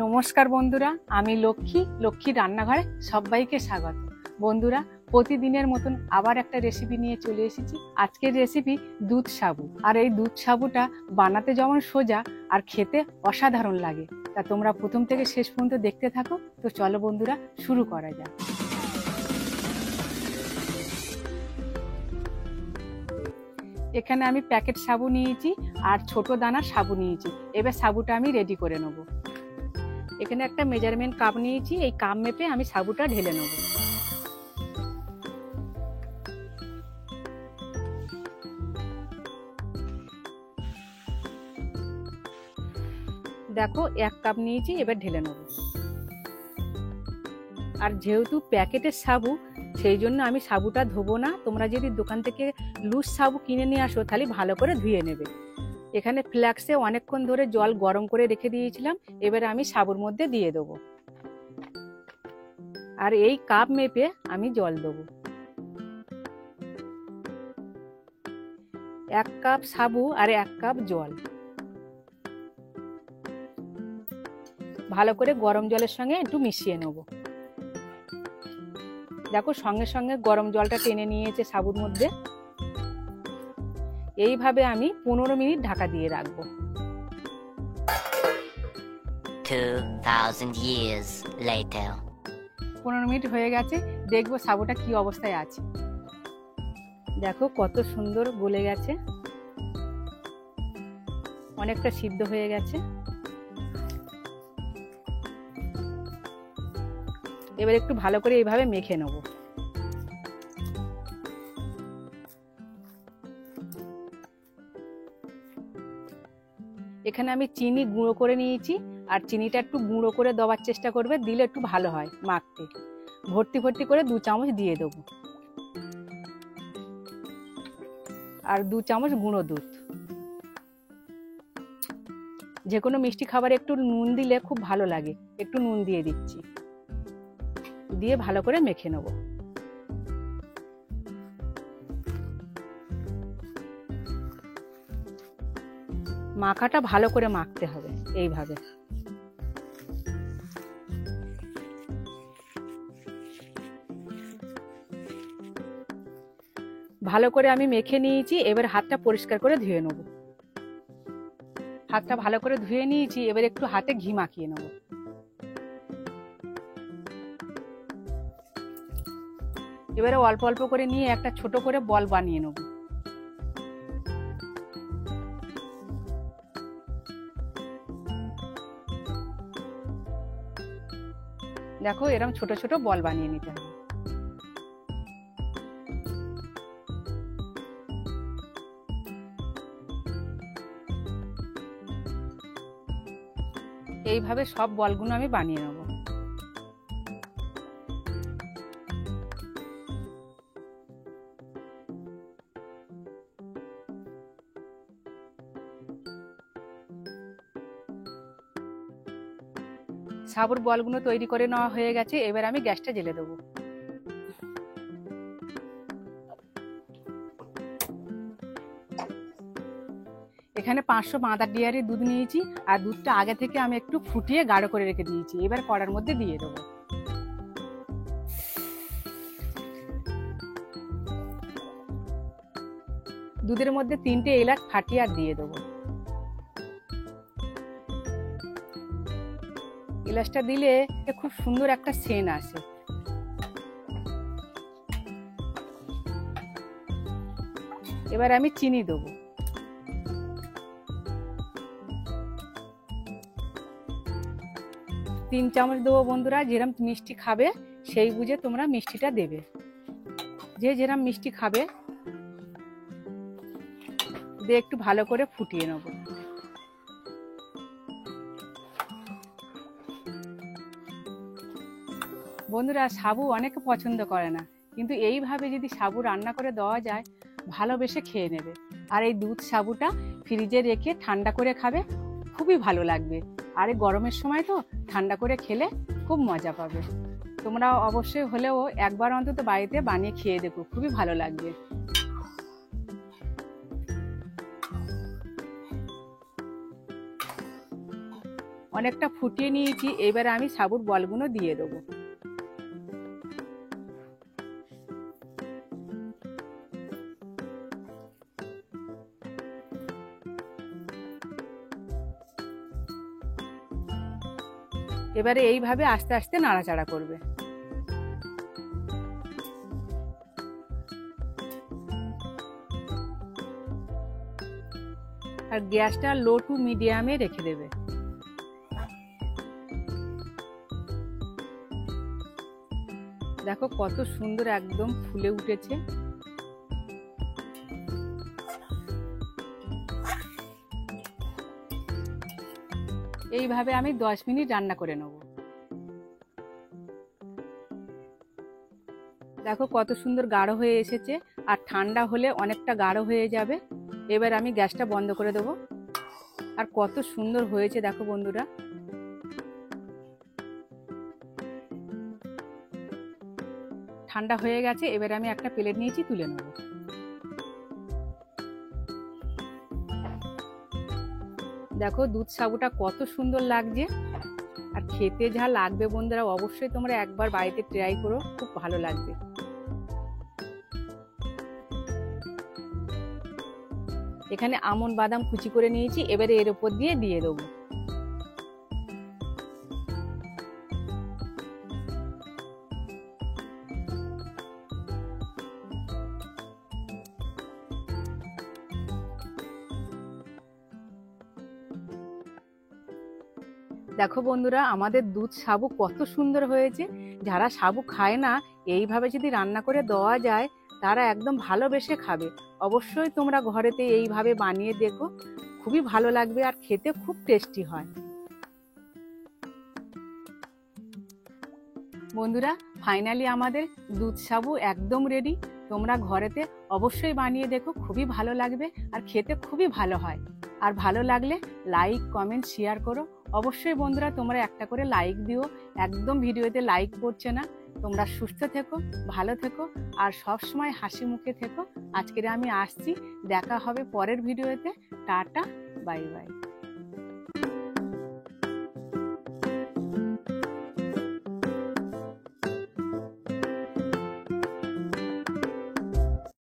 নমস্কার বন্ধুরা, আমি লক্ষ্মী রান্নাঘরে সবাইকে স্বাগত। বন্ধুরা, প্রতিদিনের মতন আবার একটা রেসিপি নিয়ে চলে এসেছি। আজকের রেসিপি দুধ সাবু। আর এই দুধ সাবুটা বানাতে যেমন সোজা আর খেতে অসাধারণ লাগে। তা তোমরা প্রথম থেকে শেষ পর্যন্ত দেখতে থাকো। তো চলো বন্ধুরা, শুরু করা যাক। এখানে আমি প্যাকেট সাবু নিয়েছি আর ছোট দানার সাবু নিয়েছি। এবার সাবুটা আমি রেডি করে নেব। এখানে একটা মেজারমেন্ট কাপ নিয়েছি, এই কাপ মেপে আমি সাবুটা ঢেলে নেব। দেখো, 1 কাপ নিয়েছি, এবার ঢেলে নেব। আর যেহেতু প্যাকেটের সাবু, সেই জন্য আমি সাবুটা ধোবো না। তোমরা যদি দোকান থেকে লুজ সাবু কিনে নিয়ে আসো তাহলে ভালো করে ধুয়ে নেবে। এখানে ফ্ল্যাক্সে অনেকক্ষণ ধরে জল গরম করে রেখে দিয়েছিলাম, এবারে আমি সাবুর মধ্যে দিয়ে দেবো। আর এই কাপ মেপে আমি জল দেবো। 1 কাপ সাবু আর 1 কাপ জল ভালো করে গরম জলের সঙ্গে একটু মিশিয়ে নেব। দেখো, সঙ্গে সঙ্গে গরম জলটা টেনে নিয়েছে সাবুর মধ্যে। এইভাবে আমি 15 মিনিট ঢাকা দিয়ে রাখবো। 2000 years later 15 মিনিট হয়ে গেছে, দেখবো সাবুটা কি অবস্থায় আছে। দেখো কত সুন্দর গলে গেছে, অনেকটা সিদ্ধ হয়ে গেছে। এবার একটু ভালো করে এইভাবে মেখে নেব। এখানে আমি চিনি গুঁড়ো করে নিয়েছি, আর চিনিটা একটু গুঁড়ো করে দেওয়ার চেষ্টা করবে, দিলে একটু ভালো হয় মাখতে। ভর্তি ভর্তি করে 2 চামচ দিয়ে দেবো। আর 2 চামচ গুঁড়ো দুধ। যে কোনো মিষ্টি খাবারে একটু নুন দিলে খুব ভালো লাগে, একটু নুন দিয়ে দিচ্ছি। দিয়ে ভালো করে মেখে নেব। মাখাটা ভালো করে মাখতে হবে এইভাবে। ভালো করে আমি মেখে নিয়েছি, এবার হাতটা পরিষ্কার করে ধুয়ে নেব। হাতটা ভালো করে ধুয়ে নিয়েছি, এবার একটু হাতে ঘি মাখিয়ে নেব। এবারে অল্প অল্প করে নিয়ে একটা ছোট করে বল বানিয়ে নেব। দেখো, এরকম ছোট ছোট বল বানিয়ে নিতে হবে। এইভাবে সব বলগুলো আমি বানিয়ে নেব। সাবুর বলগুলো তৈরি করে নেওয়া হয়ে গেছে, এবার আমি গ্যাসটা জ্বেলে দেবো। এখানে 500 মাদার ডেয়ারি দুধ নিয়েছি, আর দুধটা আগে থেকে আমি একটু ফুটিয়ে গাঢ় করে রেখে দিয়েছি। এবার কড়ার মধ্যে দিয়ে দেবো। দুধের মধ্যে 3টে এলাচ ফাটিয়ে আর দিয়ে দেবো। এলাচটা দিলে খুব সুন্দর একটা সেন্ট আসে। এবার আমি চিনি দেবো। তিন চামচ দেবো বন্ধুরা। যেরকম মিষ্টি খাবে সেই বুঝে তোমরা মিষ্টিটা দেবে। যে যেরকম মিষ্টি খাবে দিয়ে একটু ভালো করে ফুটিয়ে নেব। বন্ধুরা, সাবু অনেকে পছন্দ করে না, কিন্তু এইভাবে যদি সাবু রান্না করে দেওয়া যায় ভালোবেসে খেয়ে নেবে। আর এই দুধ সাবুটা ফ্রিজে রেখে ঠান্ডা করে খাবে, খুবই ভালো লাগবে। আর এই গরমের সময় তো ঠান্ডা করে খেলে খুব মজা পাবে। তোমরা অবশ্যই হলেও একবার অন্তত বাড়িতে বানিয়ে খেয়ে দেখো, খুবই ভালো লাগবে। অনেকটা ফুটিয়ে নিয়েছি। এবারে আমি সাবুর বলগুলো দিয়ে দেবো। এবারে এইভাবে আস্তে আস্তে নাড়াচাড়া করবে। আর গ্যাসটা লো টু মিডিয়ামে রেখে দেবে। দেখো কত সুন্দর একদম ফুলে উঠেছে। এইভাবে আমি 10 মিনিট রান্না করে নেব। দেখো কত সুন্দর গাঢ় হয়ে এসেছে, আর ঠান্ডা হলে অনেকটা গাঢ় হয়ে যাবে। এবার আমি গ্যাসটা বন্ধ করে দেবো। আর কত সুন্দর হয়েছে দেখো বন্ধুরা। ঠান্ডা হয়ে গেছে, এবার আমি একটা প্লেট নিয়েছি, তুলে নেব। দেখো দুধ সাবুটা কত সুন্দর লাগছে, আর খেতে যা লাগবে বন্ধুরা, অবশ্যই তোমরা একবার বাড়িতে ট্রাই করো, খুব ভালো লাগবে। এখানে আমন্ড বাদাম কুচি করে নিয়েছি, এবারে এর উপর দিয়ে দেবো। দেখো বন্ধুরা, আমাদের দুধ সাবু কত সুন্দর হয়েছে। যারা সাবু খায় না, এইভাবে যদি রান্না করে দেওয়া যায়, তারা একদম ভালোবেসে খাবে। অবশ্যই তোমরা ঘরেতে এইভাবে বানিয়ে দেখো, খুবই ভালো লাগবে আর খেতে খুব টেস্টি হয়। বন্ধুরা, ফাইনালি আমাদের দুধ সাবু একদম রেডি। তোমরা ঘরেতে অবশ্যই বানিয়ে দেখো, খুবই ভালো লাগবে আর খেতে খুবই ভালো হয়। আর ভালো লাগলে লাইক, কমেন্ট, শেয়ার করো। অবশ্যই বন্ধুরা তোমরা একটা করে লাইক দিও, একদম ভিডিওতে লাইক করছে না। তোমরা সুস্থ থেকো, ভালো থেকো আর সব সময় হাসি মুখে থেকো। আজকের আমি আসছি, দেখা হবে পরের ভিডিওতে। Tata, bye bye.